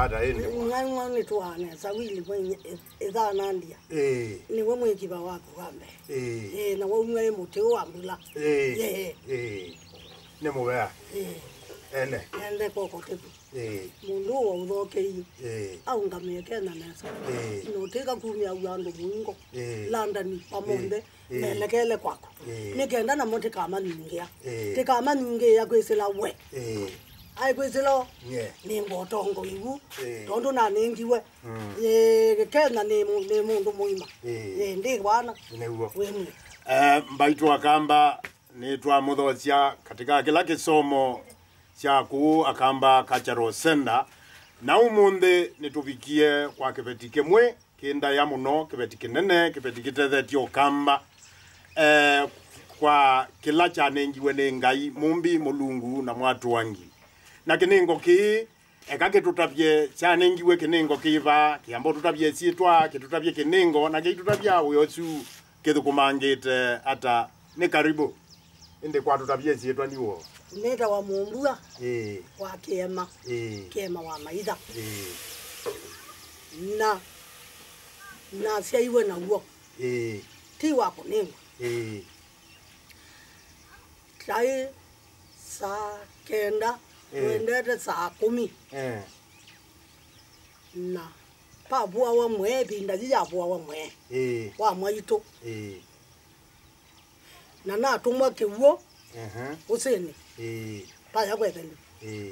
hata ende. Ngani tuane sawili mwenye edha nandia. Ni wewe mwenye kiba wako kambe. Na wewe mwenye muteo ambula. Ne mobea. Ende koko tepu. Mundu wa udhoke au ngameke na nesa. No teka kumia uyando mungo. Landani pamonde melekele kwako. Nikenda na monte kama ningia. Te kama ningia kwesela we. Ai kweselo. Ni ngotongo iwu. Tondo na ningiwe. Kena ni mundu muima. Ndi bwana. Wewe. Mbaitu akamba nitwa muthocia katika kila kisomo chaku akamba Cultural Center na umunthe nituvikie kwa kibeti kimwe kinda ya muno kibeti kinene kibeti kitethetio kamba kwa kila chanengiwe ni Ngai mumbi mulungu na mwatu wangi na kiningo ki ekake tutavye chanengiwe kiningo kiva kiambo tutavye sitwa kitutavye kiningo na kitutavya uyosu kithukumangite ata ni karibu ende kwa tutavye sitwa niwo Neta wa mumbua wa kema kema wa maida na sia iwe na uo ti wako nengo tai saa kenda wendete saa 10 na pa bua wa mwe binda ya bua wa mwe wa mwaito na tumwa kiwo useni pa ya kwebele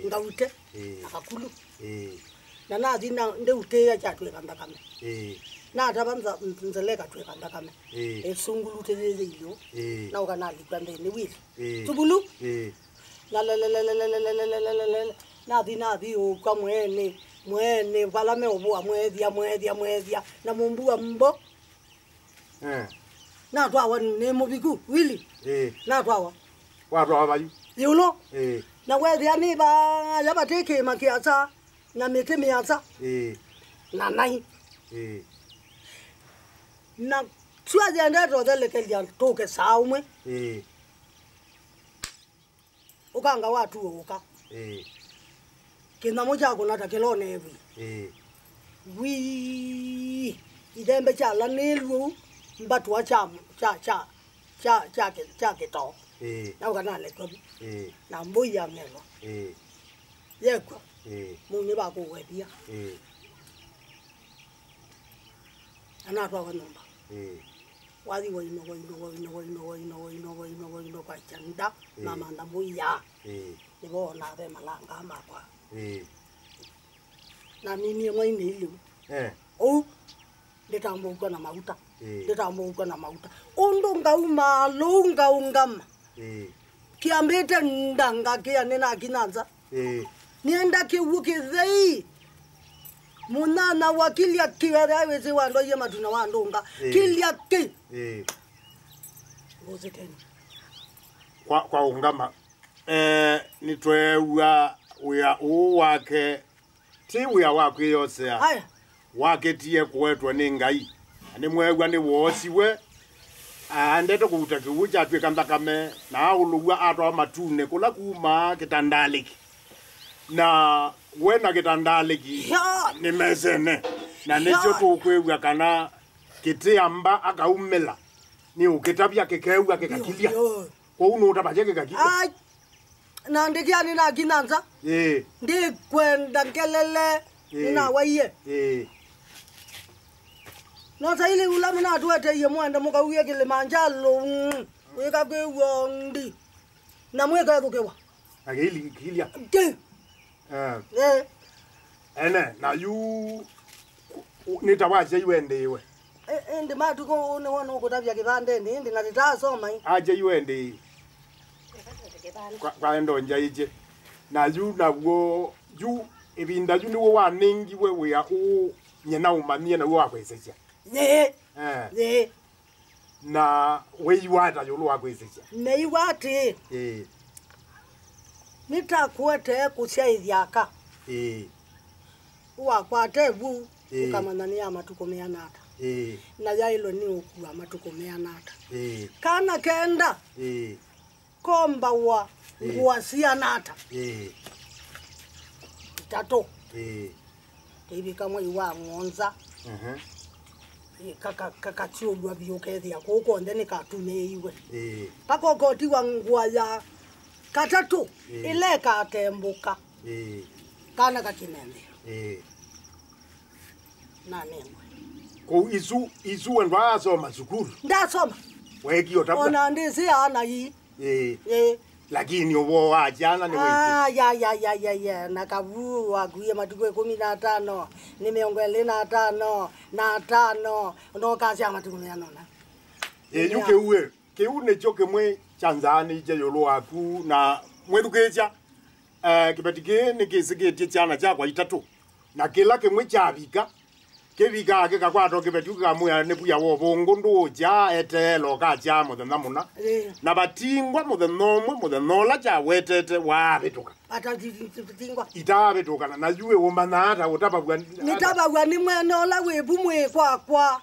ngawute akakulu na dina ndeute ya chatwe kanda kame na tabanza nzeleka twe kanda kame esungulu teleze iyo na ukana likwande ni wili tubulu la na dina dio kwa mwene balame obua mwethia na mumbua mbo na twawa ne mubiku wili na twawa watu abayu yulo na wethia ni ba yabateke makiacha na mete miacha na nai na tuaje ndo dele kelia toke saumwe ukanga watu uka kina moja kuna takilone hivi wi idembe cha la nilu mbatu wa cha to na ukana le ko na mbuya melo yeko muni ba ko webia ana kwa nomba wadi woino kwa chanda mama ndambuya nibo na be malanga makwa na mimi mwenye ilu ndetambuka na mauta ondo ngauma longa ungama kiambete ndanga kia nena kinanza nienda kiwuki zei munana wakili akiwera wezi wando yema tuna wandonga kili aki ngoze tena kwa ungama nitwewa uya uwake ti uya wake yose haya waketie kwetwa ni Ngai ani mwegwa ni wosiwe andete kutakiuja atweka mbakame na uluwa atwa matune kula kuma kitandaliki na wena kitandaliki ni mezene na necho tukwewa kana kitiamba akaumela ni ukitabya kekewa kekakilia kwa uno utabajeke kakilia na ndekiani na kinanza ndi kwenda kelele na waiye no saili ulama na tuete ye mwanda muka uye Kilimanjaro weka ke wondi na mweka dukewa agili kilia ene na yu nitawaje yuende iwe ndi matu ko ne wono kutabya kibande ndi na titasoma aje yuende kwa endo njaije na yu na wo yu ibinda yu ni wo waningi we ya u nyena umanie na wo akwesecha na weiwata yolo wakwesecha neiwati nitakuete kusyaithiaka wakwate bu ukamanani ya matuko meanata na yailo ni ukuwa matuko meanata kana kenda komba wa nguasia nata tato Ibi kama iwa monza. Kaka chulwa biokethia koko ndene katume iwe. Pako koti wangwa ya katatu ile katembuka. Kana kakinende. Nane. Ko izu ndwa asoma sukuru. Ndasoma. Weki otabwa. Ona ndisi ana yi. Lakini uwo wajana ni weki. Ya nakavua kuye matuko 15 nimeongele na 5 no kasi amatuko ya nona. Yuke uwe ke une choke mwe chanzani je yolo aku na mwedukecha kibetike ni kisigeti chana cha kwa itatu na kila ke mwe chabika kebika ke kakwato kebetuka muya ne buya wo bongo ndoja etelo ka cha mo na muna na batingwa mo the nola cha wetete wa betuka ata tingwa ita betuka na yuwe wo manata utabagwa nitabagwa ni mwene ola webu mwe kwa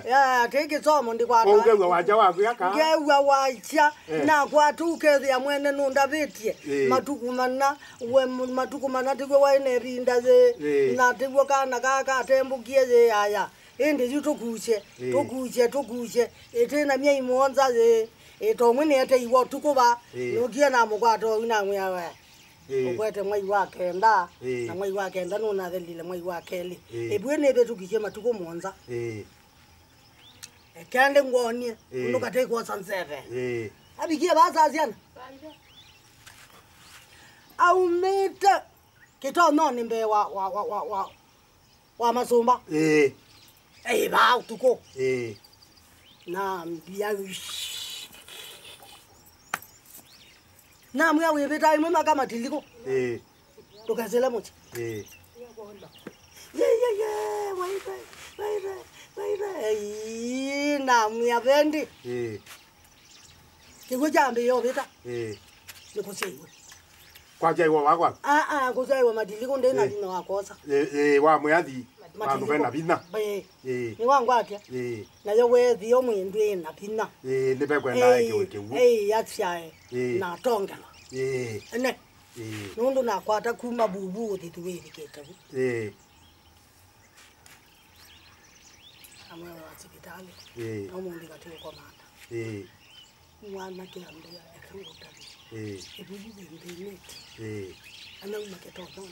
ya teke somo ndi kwa ogewa waja wako yaka gewa wacha na kwa tukethia mwene nunda betie matukumana we matukumana tigwe waine rinda ze na tigwe kana kaka tembukie ze aya ende yutukuche tukuche etena mye imonza ze etomwe nete iwo tukuba nogia na mugwato ina mwawe okwete mwai wake nda na mwai wake nda nuna thelile mwai wake li ebwene betukije matuko monza kande ngoni unokate kwa sanseve abikie bazaziana au meta kito noni mbe wa masumba ba utuko na mbia na mwa webeta imwe makama tiliko tukazela muti waire na mwa bendi kigojambe yo beta nikusiwe kwaja iwa wakwa kuzaiwa matiliko ndena lino wakosa wa mwathi Manu bena bina. Ni wangu atia. Na yo wethi yo mwindwe na bina. Ni bekwenda eke wu. Yatshae. Na tongela. Ne. Nundu na kwata kuma bubu thitwiri keka. Amwe wa hospitali. No mundi katwe kwa mata. Mwana kiambe akuruta. Ebubu ndine. Ana umaketo ndo.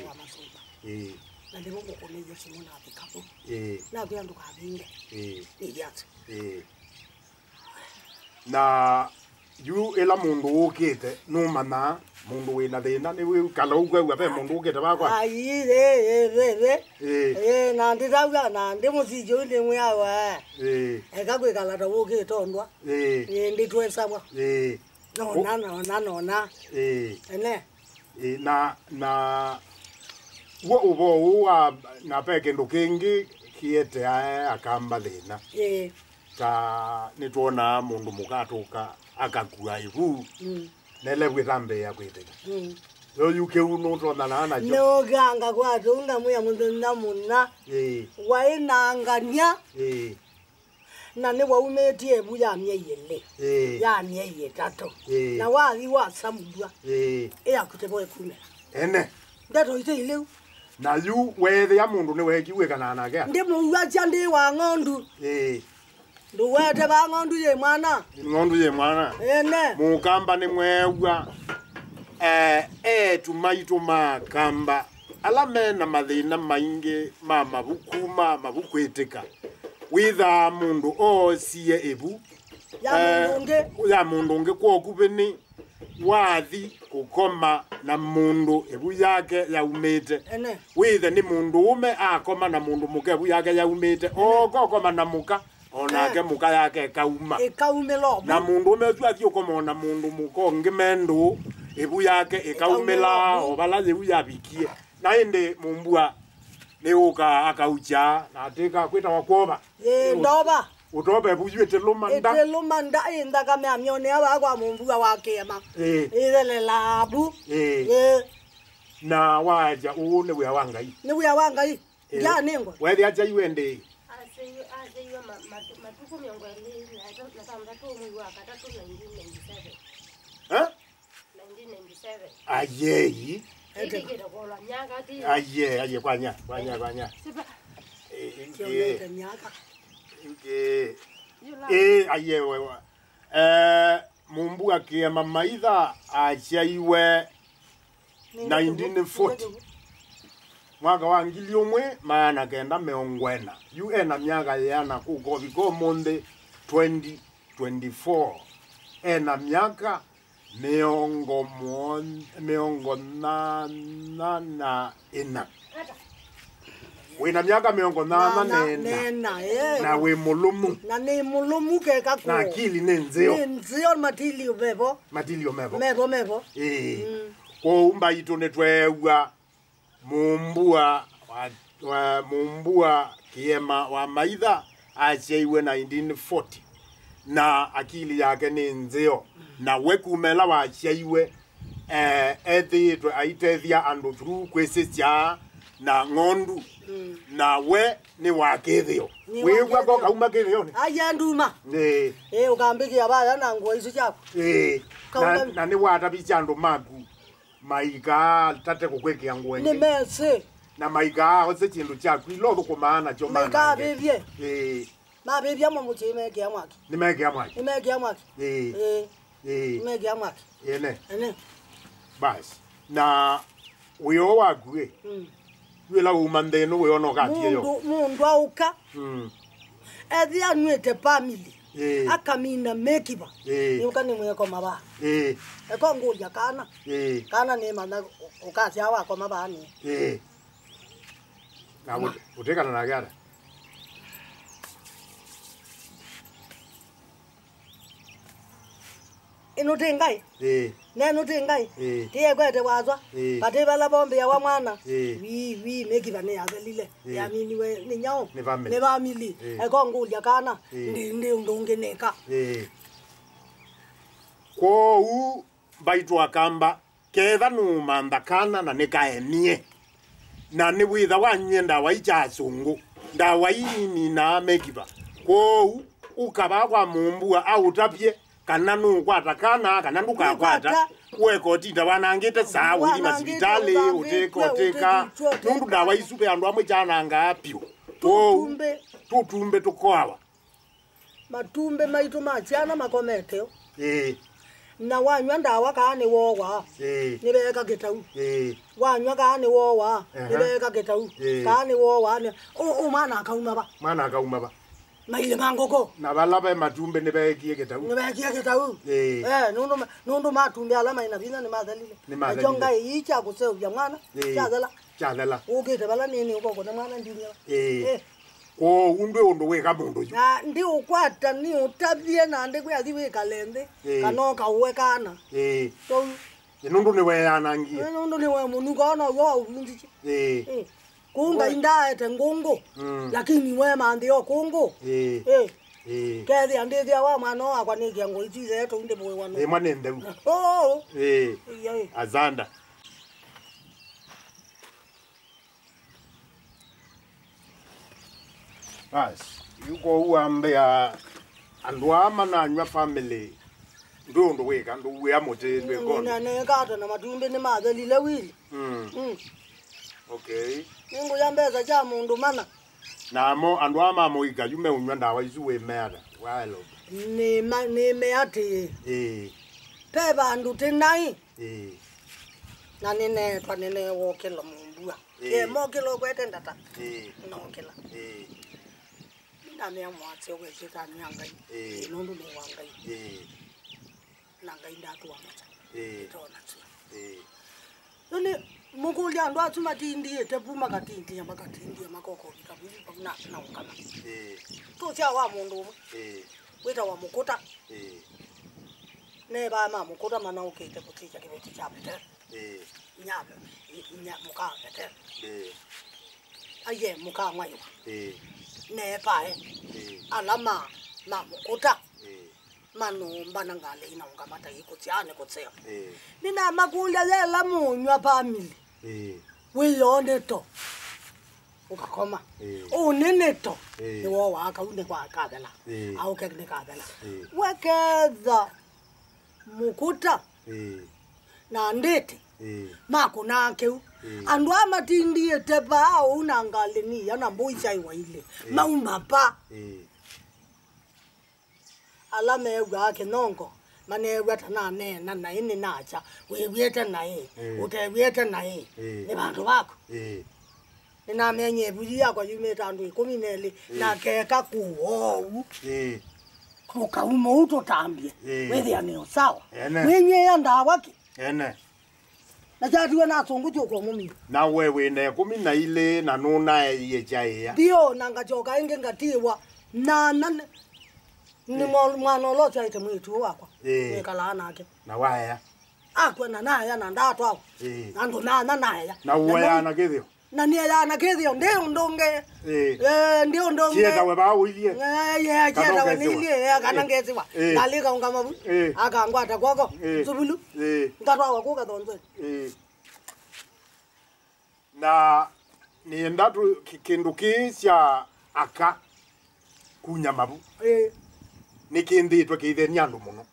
Wa masumba. Na ndimo kukoneje simona abikapo na kuyanduka abinge niyatse na yu ela mundu ukite numana mundu wina thina ni wi kala ugwa pe mundu ukite bakwa na ndiraga na ndimusijo ndi mwawa eka kwikala to ukite ondwa nditwesabwa nona ene na wo ubo na peke ndo kingi kiete akamba thina ta nitwona mundu mukatuka akakua ivu nele gwithambe ya kwiteka yo yuke uno tona na no ganga kwa tunga muya mundu na munna wainangania na ne waumetie buya myeyele ya myeye tato na wathi wa samudwa akuteboe kume ene ndato ite ileu na yu wethe ya mundu ni wekiwe kana na gya ndi muwacha ndi wa ngondu ndu wete ba ngondu ye mwana ene mukamba ni mwewa tumaito makamba alame na mathina maingi ma mabuku etika witha mundu osie ebu ya mundu nge kwa kubeni wathi kukoma na mundu ebu yake ya umete withe ni mundu ume akoma na mundu muke ebu yake ya umete koma na muka onake muka yake kauma na mundu ume tu athi ukoma na mundu muko ngimendu ebu yake ekaumela obala ebu yabikie na inde mumbua ni uka akaucha na atika kwita wakoba ndoba utobe bujwete lumanda inda kama amione aba kwa mumbuga wakema ile labu na waja une we wangai ni we wangai ya ningwa wethi aja iwende aseyo matuko miongweli na samda tu mu wa katatu 1997 1997 ayeyi Itikira kola nyaka ti. Aye kwanya. Sipa. Kioleta nyaka. Aye wewe. Mumbu akiema maitha achaiwe 1940. Mwaka wa ngili umwe maana kenda meongwena. Na miaka yana kuko viko monde 2024. Na miaka meongo na ina. Wina miaka meongo na na we mulumu. Na ni mulumu ke kako. Na akili nenzio. Nenzio matili ubebo. Mebo. Kwa umba ito netwewa mumbua kiema wa maitha acheiwe 1940 na akili yake ni nzeo na wekumela wa acheiwe ethitwe aitethia andu through kwesesya na ngondu na we ni wakithio wigwa ko kauma kithio ni aya nduma ukambikia baya na nguo icio chako na ni watabicha andu maku maiga tate kukwekia nguo ni mese na maiga ose chindu chaku ilotho ko maana cho maana maiga bibye ma bibye mo muchime kia mwaki ni megia mwaki megia mwaki ene bas na uyo wagwe wela umandeno we ono gatie yo mundu auka ethi anwete family akamina mekiba ukani mweko maba eko nguja kana ni mana ukasi awa kwa mabani na utekana na gara inutingai nenutingai tie kwete wazwa pate bala bombe ya wa mwana wi mekiba ne adelile ya mini we ni nyao ne family eko nguja kana ndi undongeneka ko u baitwa kamba ketha numanda kana na nikaemie na ni witha wanyenda waicha sungu ndawa ini na mekiba ko ukaba kwa mumbua au tapie kana nukwata kana ndukakwata weko tinda wanangite sawa ili masibitali uteka nundu ndawa isupe andu amwe chana ngapio tutumbe tukoawa matumbe maitu machana makometeo na wanywa ndawa kaani wowa nibeka gitau wanywa kaani wowa nibeka gitau kaani wowa umana akauma ba maile mangoko na balaba matumbe nibekie gitau nundu matumbe alama inabina ni madhalile ajonga icha kuseu ya mwana chadala ukite bala nini uko na mwana ndinya ko undu weka mundu na ndi ukwata ni utabie na ndi kwa thiwe kalende kanoka uwe kana so nundu ni we yanangi nundu ni we munu kana wo undichi kunga indaete ngungu lakini we mandi yo kungu kethi andithi wa mwana wakwa ni kiango ichize yetu inde boy wano mwana ndeu azanda bas yuko uambia andwama na nywa family ndondo weka ndo we amote ndwe kono ne kata na matumbe ni madhalile wili okay ningu yambeza cha mundu mana namo andwama moiga yume unywa ndawa izuwe mera walo ni meate peba andu tenai na nene kwa nene wokelo mumbua mokelo kwete ndata nokela ndame amwatse kwechita nyanga nundu ni wangai nanga indatu wamacha tona tsu none mukulya ndo atsuma tindi etepuma katindi ya makatindi ya makoko kabili pamna na ukama to cha wa mundu weta wa mukuta ne ba ma mukuta mana ukete kuticha kibeti cha pete nyabe muka pete aye muka ngwayo ne pae alama na mukuta manu mbana ngale ina ungamata ikutsiane kutsea nina makulya lela munywa family wiyone to ukakoma unene to niwo waka une kwa kadala au kekne kadala wekeza mukuta na ndete mako na keu andu amatindie teba una ngaleni yana mboicha iwaile maumapa ala mewa ke nongo mane weta na ne na ini nacha we wieta na ute wieta na ne bantu bako na menye bulia kwa yume tandu ikominele na keka kuo kuka umo tambie wewe ani sawa mwenye yanda waki na jadu na songo joko mumi na wewe ne kumi na ile na nuna ye jaya dio nanga joka inge ngatiwa na ni mwana lo chaite mwitu wako kala nake na waya akwa na naya na ndato ako ando na naya na waya na kithio na ni ya na kithio ndio ndonge ndio ndonge kieta we ba uilie kieta we nilie kana ngesiwa dalika ungamabu akangwata kwako zubulu ngatwa wako katonze na ni ndatu kindu kisya aka kunyamabu nikinditwe kithenia andu muno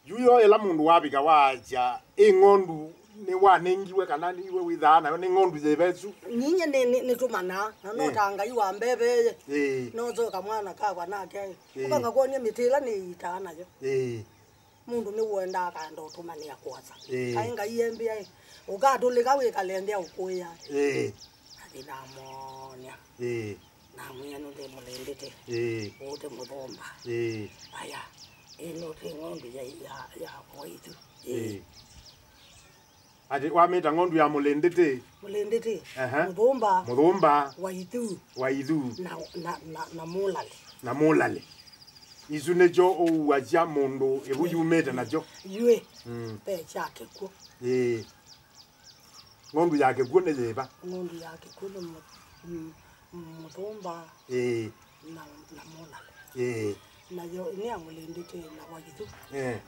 yuyo ela mundu wabiga waja ingondu ni wanengiwe kana niwe withana ni ngondu zebesu ninye ni tumana no tanga iwa mbebe no zo kamwana kakwa nake ukanga kuonia mitila ni itana yo mundu ni wenda kando tumania kwaza kainga iyembia ukatulika we kalendea ukuya adina monya na mwenye nde mulendete wote mudhomba aya eno tengondu ya koitu ati wameta ngondu ya mulendete mudhomba waitu na mulale isu nejo owaja mundu ebuyumete najo yue pecha kekwo ngondu yake kuo ne zeba ngondu yake kuo mudhomba na mulale na yo ni amulendete na wajitu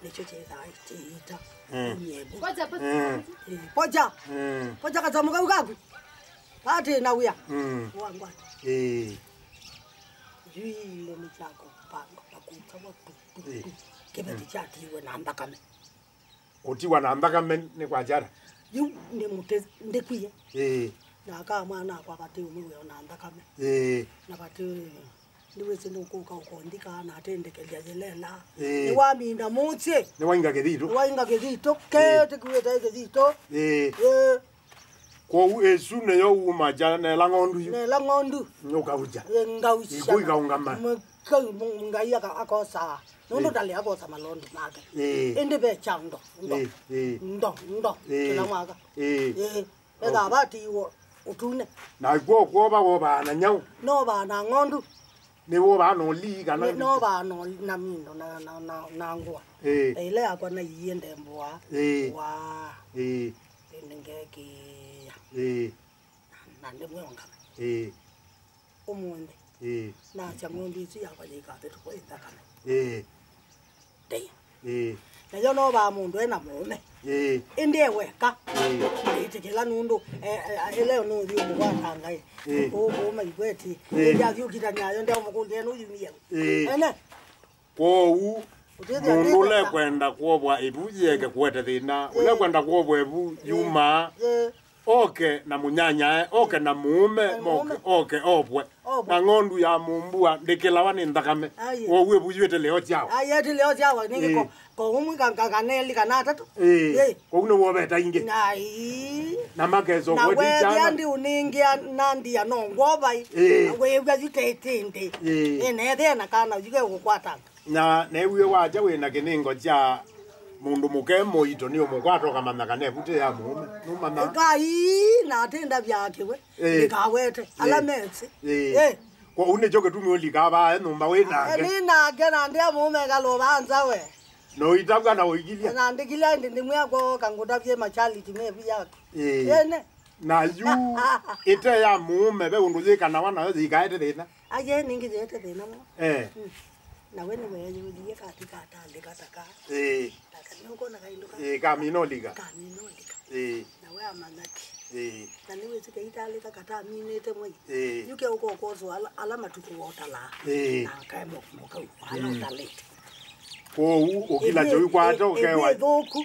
nicho cheza ita nyebo poja kazamuka ukaku ati na uya wangwa yile mchako pango pakutwa kebeti chati we na mbakame otiwa na mbakame ne kwajara yu ndi mute ndekwiye na ka mwana kwa bati umwe na mbakame na bati niwe sino kuka ukondika na atendekelya zelela ni waminda mutse ni wainga kedito kete kuweta kedito ko esu ne yo umaja ne la ngondu nyokabuja ngaucha ikuika ungama ngaiya ka akosa nondo dali akosa malondo make ende be chando ndo kila mwaka ega bati wo utune na go ba na nyau no ba na ngondu ne wo ba no li kana no ba no na mindo na ngwa ile akwa na yende mbwa wa ngeke na ndemwe ngama omunde na chamundi si akwa yika tetu kwa itakana na yo no ba mundu ena mume inde weka itikila nundu ele no dio mwa tangai o maigweti ya vyo kitanyayo ndio mukunde no yumia ene ko u mundu le kwenda kuobwa ibujeke kwete thina ule kwenda kuobwa ibu yuma na munyanya na mume moke opwe na ngondu ya mumbua ndikila ni ndakame wo we bujwete leo chao ayete leo chao niko ko umwe kanganeli kanata tu ko uno wo beta inge na makezo ko dijana na we ndi uningia nandi ya nongoba we gazitete ene thena kana ujike gukwata na newe waja we na kiningo cha mundu mukemo ito niyo mukwato kama nakane bute ya mume numana kai na atenda byake we nikawete alametse ko une joke tumi olika ba numba we na ni na gena ndia mume galobanza we no itabwa na oigilia na ndikila ndimwe yako kangodavye machali timebi yake yene na yu ite ya mume be unduze kana wana yo zikaete thina aye ningi zete thina na wene wewe yuje katika atale kataka takanoko na kaindo kamino liga na wewe amanaki na niwe zike itale kakata minete mwe yuke uko kozo alama tukuotala na kaimo moka ala utalete ko ukila joyi kwato kewa doku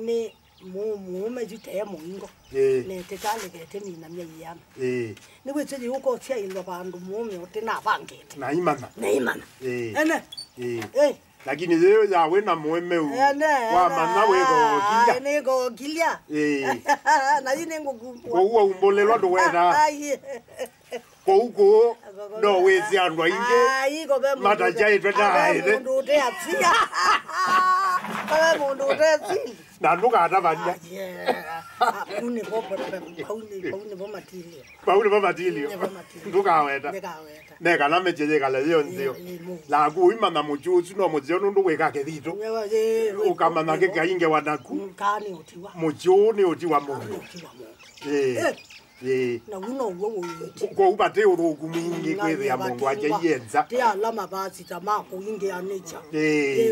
ni mume jite muingo ne tekale ke temina myeyana ni wetse yuko tsia ilwa bandu mume otina bangete na imana ene lakini leo ya wena mueme wa mana wego kilia ene go kilia na yine ngugu ko uwa umbolelwa ndo wena ko uko no wezi andwa inge mataja itweta ide mundu te atsia mundu te atsia na nuka atabanya une bo matilio nduka weta ne kana mejeje kala yonzio la ku imana mujuzu no muzio nundu weka kedito ukamana ke kainge wanaku kani utiwa mujuni utiwa mu na uno wo ko ubate urugu mingi kwethe ya mundu aje yenza ti alama basi tamako inge anecha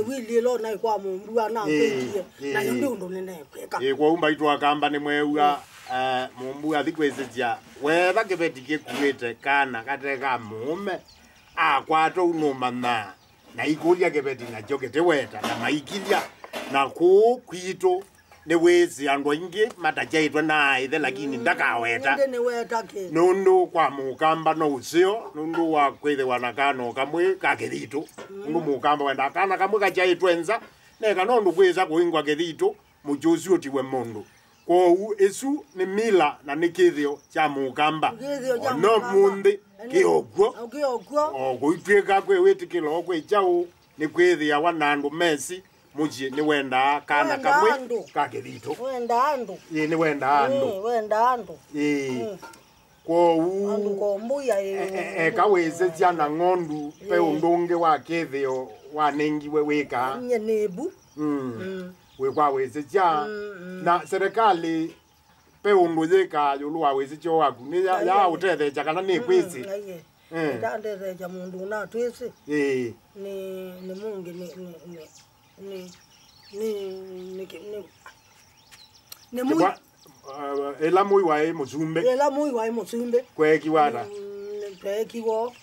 wili lo na kwa mundu ana kwethe na ndio ndo nene kweka kwa umba itwa kamba ni mweuga mumbu athikwezejia wetha kibeti kuwete kana kateka mume akwato unumana na ikulia kibeti na jokete weta na maikilia na ku kwito ne wezi andwa ingi matajaitwa na ithe lakini ndakaweta nde ne weta ke nundu kwa mukamba no usio nundu wa kwethe wanakano kamwe kakethito nundu mukamba wenda kana kamwe kajaitwenza neka nondu kweza kuingwa kethito mujuzi otiwe mundu ko esu ni mila na nikithio cha mukamba no mundi kiogwo goitweka kwe wetikilo kwe chao ni kwethia wanandu mesi muji ni wenda kana kamwe kakethito wenda andu ni wenda andu ko andu ko mbuya kaweze jana ngondu pe undunge wa kethio wa nengiwe weka nebu wekwa weze ja na serikali pe unduzeka yulu wa weze cho waku ni ya utethe kana ni kwisi ndande ja mundu na twese ni mungi ni mu ela muy wae muzumbe kweki wada kweki wo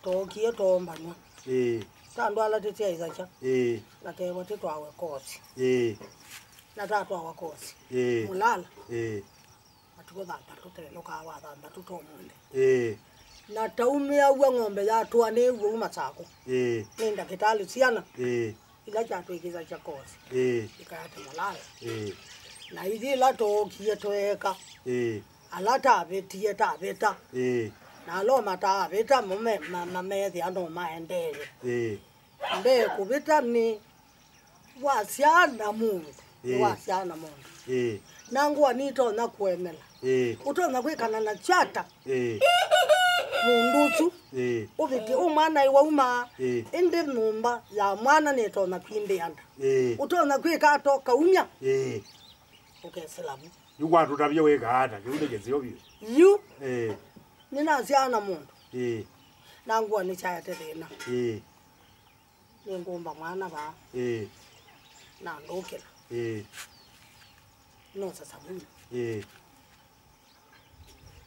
to kiyo to mbanya tandu ala tetia izacha na ke wote twawe kosi na tatu awa kosi mulala atuko damba tutelo ka wa damba tutomunde na taumia uwa ng'ombe ya tuwa ne uwa matako nenda kitali siana ila chatu ikiza cha kosi ikayate mulala na hizi la to kiye toeka ala tabetie tabeta na lo mata beta mume mama ya ndo maendele mbe kubita ni wasiana mungu nangu anito na kuemela utona kwikana na chata mundutu ubiti umwana iwa uma indi numba ya mwana neto na kwimbe yanda utona kwika toka umya ukeselamu yuwa tutabye weka hata kiunde gezio bio nina siana mundu nangu anichaya terena ngomba mwana ba na ndokela no sasa mundu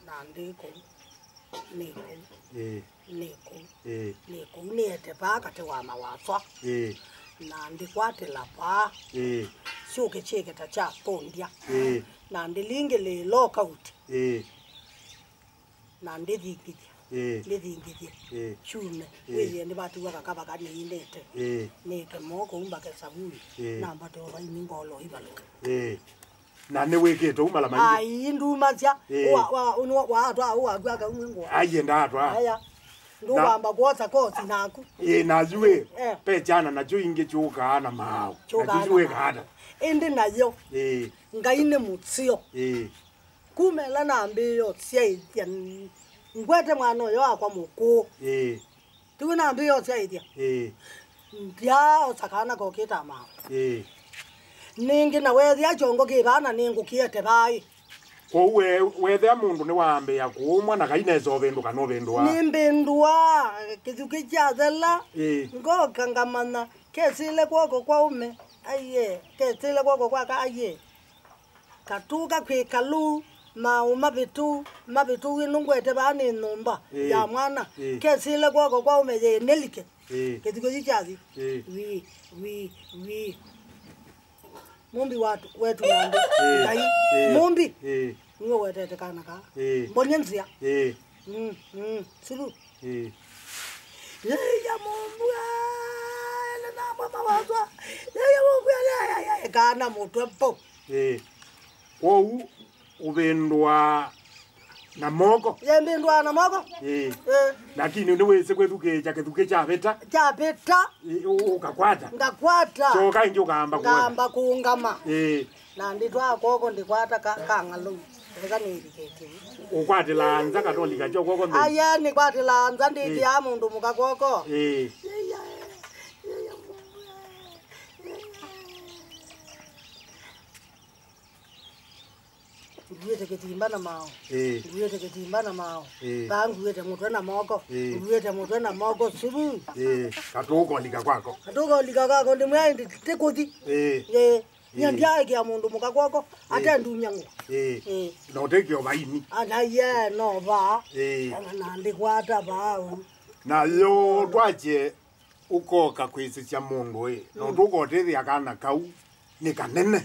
na ndiko niko nete paka te wa mawaswa na ndikwatela pa shuke cheke ta cha tondia na ndilinge le lockout na ndithingithia chume wiye ni batu wakakaba kani indete neke moko umbake sabuni na mbato wa ingolo ibaluka na ne wekete umala manje ai nduma tia wa atwa gwaka umwengo aye ndatwa aya ndubamba kwotsa kosi naku najue pe jana najo inge chuka na mawo najuwe kada indi nayo ngaine mutsio kumela na mbiyo tsia ngwete mwana yo akwa muku tiwe na mbiyo tsia idia ndia otakana ko kita ma ningi na wethi ajongo kibana ningu kiete bai ko wethe mundu ni wambe ya kuumwa na kainezo bendu kana bendwa nimbendwa kizuki chazela ngoka ngamana kesile kwako kwa ume aye kesile kwako kwa ka aye katuka kwikalu mabitu winungwete bani numba ya mwana kesile kwako kwa ume ye nelike kizuki chazi wi mumbi watu wetu nande ngai mumbi niwe wetete kana ka mbonyensia sulu ya mumbi na mama wazwa ya mumbi kana mutwepo ou ubendwa na moko yembendwa na moko lakini ni wese kwethuke cha beta ukakwata ngakwata so kaingi ukahamba kuungama na nditwa koko ndikwata kangalu lekanirikeke ukwatila nza katolika cho koko mbe aya ni kwatila nza nditi ya mundu mukakoko Nguete ketimba na mao. Nguete ketimba na mao. Nguete mutwe na moko. Nguete mutwe na moko subu. Katuko lika kwako. Katuko lika kwako ndi mwaindi tekoti. Nyandia ya mundu mukakwako ate ndunyangu. No take your baini. Ana ye no ba. Na ndikwata ba. Na yo twache ukoka kwisi mundu no tukote yakana kau ni kanene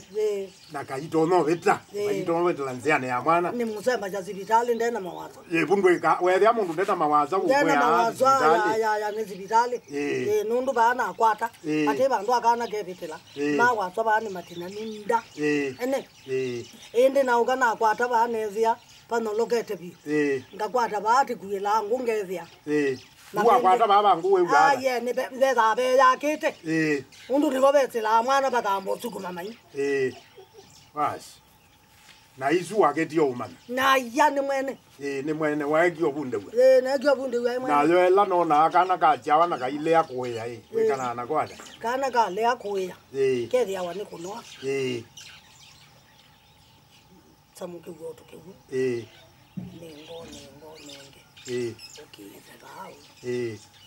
na kaitono beta kaitono beta lanziane ya mwana ni musema ja hospitali ndena mawazo bundweka wewe mundu ndeta mawazo ndena mawazo ya ni hospitali nundu bana akwata ate bandu akana gebitela mawazo bana matina ninda ene ende na ugana akwata bana ezia pano lokete bi ngakwata baati kuyela ngungezia Uwa kwata baba nguwe ugada. Ne beza be yakete. Undu nibobetsela mwana batambo tsukuma mai. Basi. Na isu waketi yo umana. Na yani mwene. Ni mwene wagi obunde we. Na gi obunde we mwene. Na yo ela no na kana ka jawa na ka ile ya kuya we kana na kwada. Kana ka le ya kuya. Ke dia wani kuno. Samuke go to kewu. Nengo nenge. Ukize bao.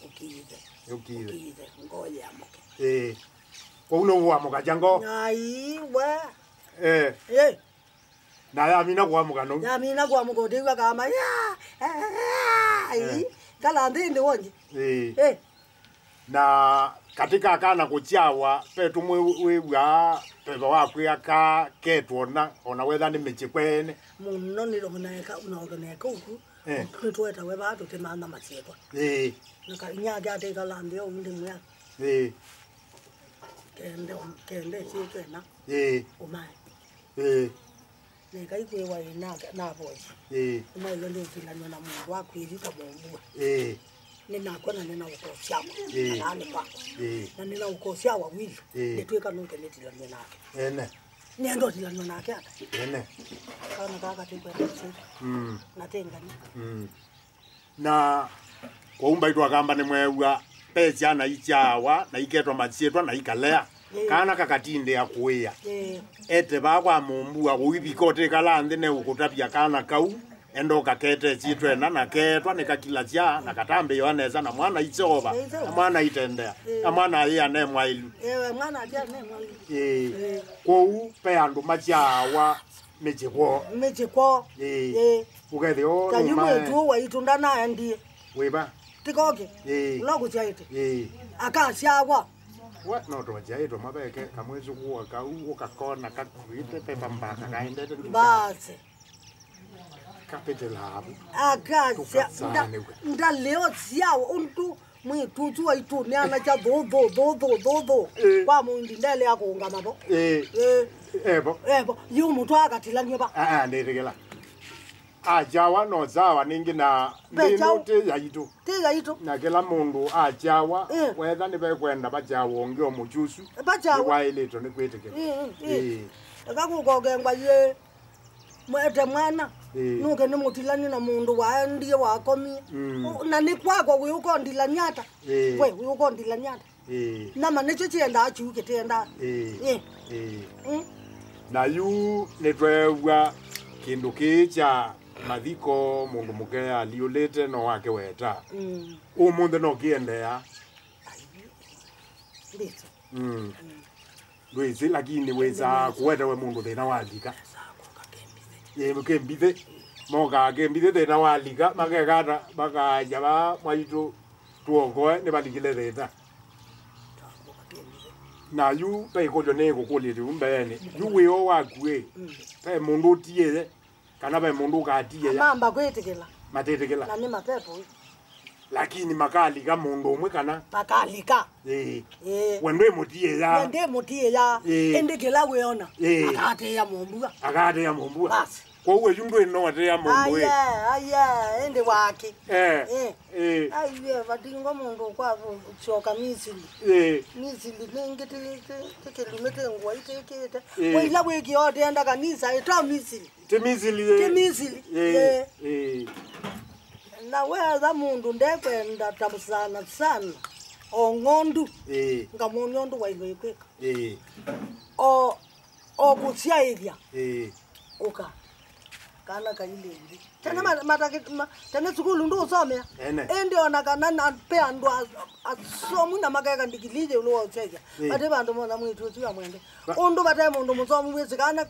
Ukize. Ngoja amoke. Kwa uno amoka jango. Ai we. Na ya mina kwa amoka no. Ya mina kwa amoka ndiwa kama ya. Ai. Kala ndinde wonje. Na katika kana kuchawa petu mwewa peba wakwe aka ketona ona wetha ni mechikwene. Muno nilo muneka unaoganeka uku. Kwetweta we bado temana machekwa. Nakainyaga ate kalande undi mwa. Kende chitena. Umai. Neka ikwe wa inaga na boy. Umai lendo filanywa na mungu wakwirika bombu. Nina kona nina ukosha. Nani pa. Na nina ukosha wa wili. Netweka nunke netila nake. Niendo tilanywa nake ata. Kana kaka tikwe natenga ni. Na kwa umba itu akamba ni mwewa pecha na ichawa na iketwa machietwa na ikalea kana kakatinde ya kuya ete bakwa mumbu akubikote kalande ne ukutapia kana kau endo kakete chitwena na ketwa ne kakila cha na katambe yoaneza na mwana ichoba na mwana itendea na mwana ya ne mwailu mwana ya ne mwailu kwa upe andu machawa mechiko ukethio kanyume tu wa itunda na ndie weba tikoke logo chaite akashawa what no to jaito mabeke kamwezu kuwa ka ukakona kakuite pepa mpaka kaendete basi kapete labu akasha ndaleo siao untu mwitutu wa ituni ana cha do kwa mundi ndele yako ungamabo ebo yumuntu akatilanye ba nderegela ajawa no zawa ningi na ndinote yaito na kila mundu ajawa wetha ni bekwenda bajawo ngio muchusu wa ileto ni kweteke akakugogengwa ye mwete mwana nuke ni mutilani na mundu wa ndiye wakomi na ni kwako we uko ndilanyata we uko ndilanyata na manecho chienda achuke tenda na yu netwewa kindu kicha mathiko mundu muke aliulete no wake weta umunde no kiendea Luisi lakini weza kuweta we mundu thina walika mukembithe moka kembithe thina walika makegata makaja ba mwaitu tuokoe ni balikile theta na yu pe ko jone ko ko le umbe ni yu we o wa kue pe mundu tie kana pe mundu ka tie ya mamba kwetikela matetekela na ni mapepo lakini makali ka mundu umwe kana makalika wende mutie ya wende mutie ya endekela weona akate ya mombua basi kwa uwe yundu eno ate ya mundu aya ende wake aiye vadingo mundu kwa choka misili misili ngete tekelumete ngwa itekete wila weki yote enda kanisa ita misili temisili na weza mundu ndekwenda tamusana sana ongondu ngamonyondo waiwekweka kusia area uka kana kayilendi tena tena tsukulu ndo usomea ende ona kana na pe ando asomu na makaka ndikilije ulo utsheka bate bantu mona mwithu tsiya mwende undo bate mundu musomu wezi kana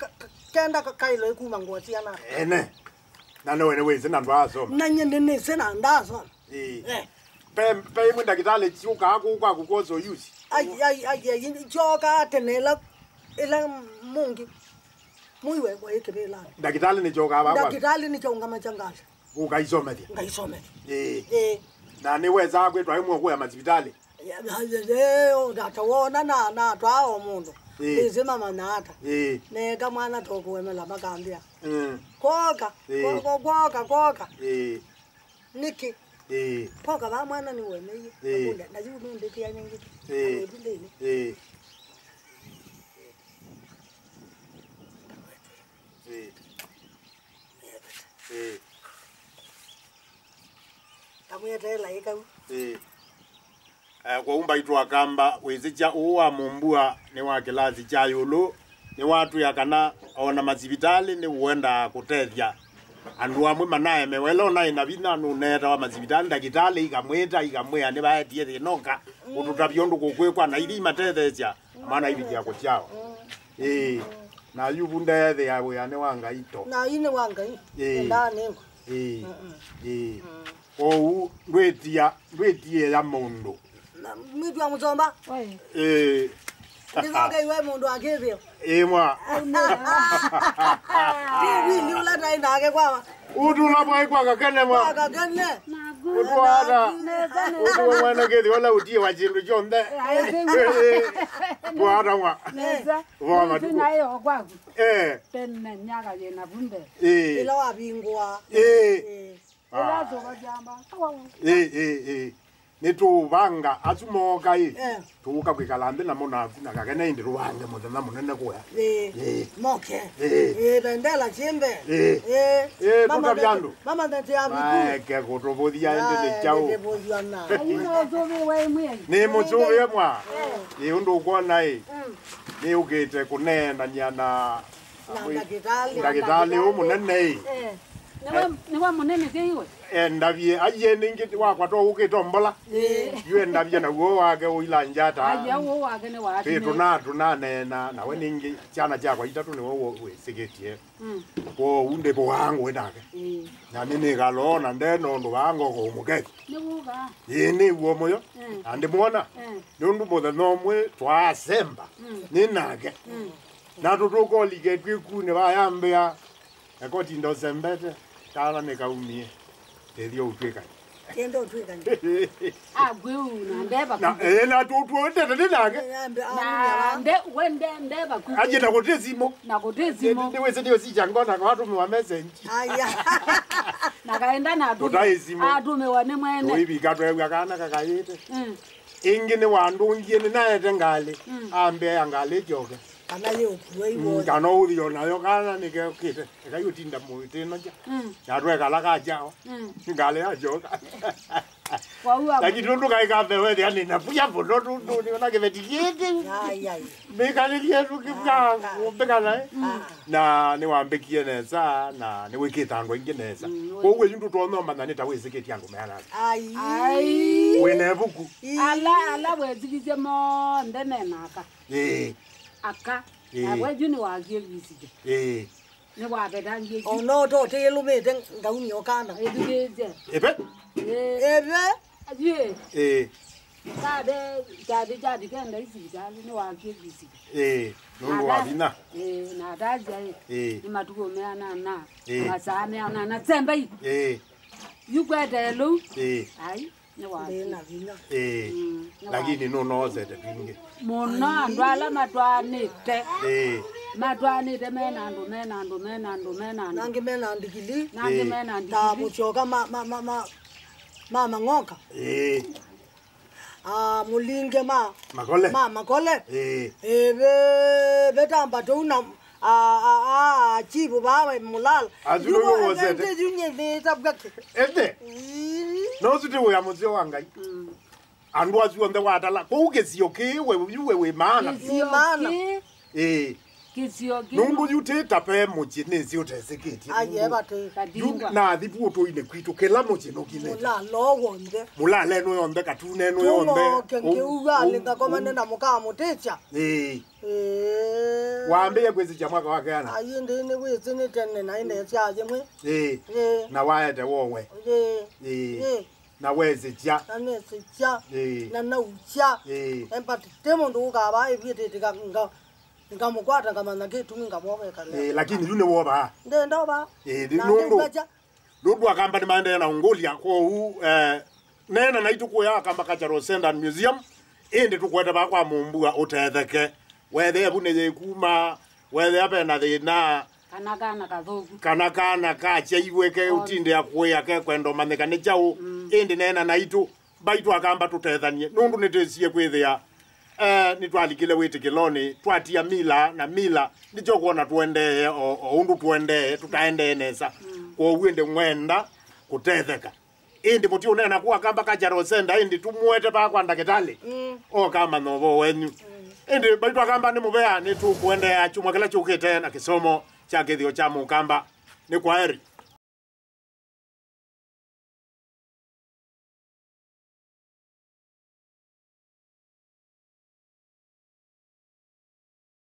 kenda kailo ikuma ngoti yana nano wena wezi nandwazo nanyende nese nandazo pe mwenda kitale tsuka kwa kukozo yusi ai choka tenela ela mungi muiwe kwa ekebela dakitali ni choka baba dakitali ni chonga machangasha ukaisomedi ngaisomedi na ni weza kwetwa imwe kwa mazibitali ndatawona na twao mundu ize mama nata neka mwana toko wemela makambia koka niki koka ba mwana ni wemeye akunda nazibu ndeke ya nyingi ndile tamuyetela ikau kwa umba itwa kamba wezicha uwa mumbua ni wa kilazi cha yulu ni watu ya kana ona mazibitali ni uenda kutethya andu amwe manaye mewelo na inabina nuneta wa mazibitali dakitali ikamwea ni baetie thinoka ututabiondu kukwekwa na ili matethesya maana ili ya kuchao na yubu ndethe yawe ya ni wanga ito na ine wanga ndani ndwetie ya mundu mitu ya mzomba ndizoke iwe mundu akivyo mwa tiwi liula taina ake kwa utu labwa kwa kakene mwa kakene utu wada utu wana kethi wala utie wa jindu jonde wada mwa neza wama na yo kwaku tenne nyaga ye na bumbe ila wabingwa ila zo bajamba ni tuvanga atumoka tuka kwikalambe na mona na kakene ndi ruwange muthana munene kuya moke bendela chimbe mama byandu mama ndati abiku ke kutobodia ende chao ino zo we mwe ni muzuwe mwa ni undu kuona ni ugete kunena nyana ndagitali umunene ni wa munene keiwe ndavye aje ningi wakwa to ukitombola yue ndavye na uo wake uilanja ta aje uo wake ne wake tuna nena na we ningi chana chakwa itatu ni wo segetie ko unde bo wangu wenake na nini galona ndeno ndo wango ko mugeke ni wuga ni uo moyo ande muona ndu mothe nomwe twasemba ninake na tutuko ligetwe kune bayambia ekoti ndo sembete kana nikaumie ndio utweka kendo utweka agweu na ndeba na na tutuonde ndinake na wende ndeba ku aje na kotezimo ndiwe ndio sijangona kwa watu wa message aya na kaenda na atume wane mwene oibi katwe kana kakayite ingine wandu ngine naye tengale ambe angale joge kana yo kuiwo kana udio nayo kana nikekite ekayotinda muiteno ja yarwe kala kajao ngale ajoka lakini ndo kai kafe wewe yani na puya bono ndo ni na kebeti yeke mekali yetu kibwa ubekana na ni wambekie neza na ni wikita ngo ingeneza ko we yindu to no manani ta we seketi yangu mehana ai wene buku ala we zigize mo ndene naka aka awe juni wa givisije ne wa bedangie ono to te lumete ngauni okana edugeze ebe aje jadi kenda isibitali ni wakiegisi nundu wabina na daja ni matuko meana na masame ana na tsemba yukwete lo ai ni wabina lakini noze de pinge mona ndwala matwanite matwanite menando nangi menandikili ta muchoka mama ngoka mulinge makole betamba tuna chibu bawe mulala azulo wozete junye betabgake no ziti we amuzio wangai andu azuonde watala ko ugezio we mana nundu yuteta pe muchi nezi uteseketi ayeba te na thibu to ine kwitu kela muchi no kile mula le no yonde katune no yonde ke ugali ngakomane na muka mutecha waambie kwezi cha mwaka wake ana ayinde ni wezi ni tenne na ine cha jemwe na waete wowe na wezi cha na nesi cha na ucha empati temo ndo ukaba ibite tikanga ngamukwata ngamana ketu ngamobeka lakini yune woba ndenda ba nundu akamba ni maende na ungolia ko nena na ituko ya akamba Cultural Center and Museum ende tukweta ba kwa mumbua utetheke wethe abune ye kuma wethe apena thina kana kacha iweke utinde akwe ake kwendo matheka ni chau ende nena na itu baitu akamba tutethanie nundu nitesie kwithia nitwalikile witikiloni twatia mila nicho kuona tuende undu tuende tutaende nesa kwa uende mwenda kutetheka indi muti unena kuwa kamba Cultural Center indi tumuete pa kwa ndaketali kama novo wenyu indi baitu akamba ni mubea ni tu kuende achumwa kila chukite na kisomo cha kithio cha mukamba ni kwaheri.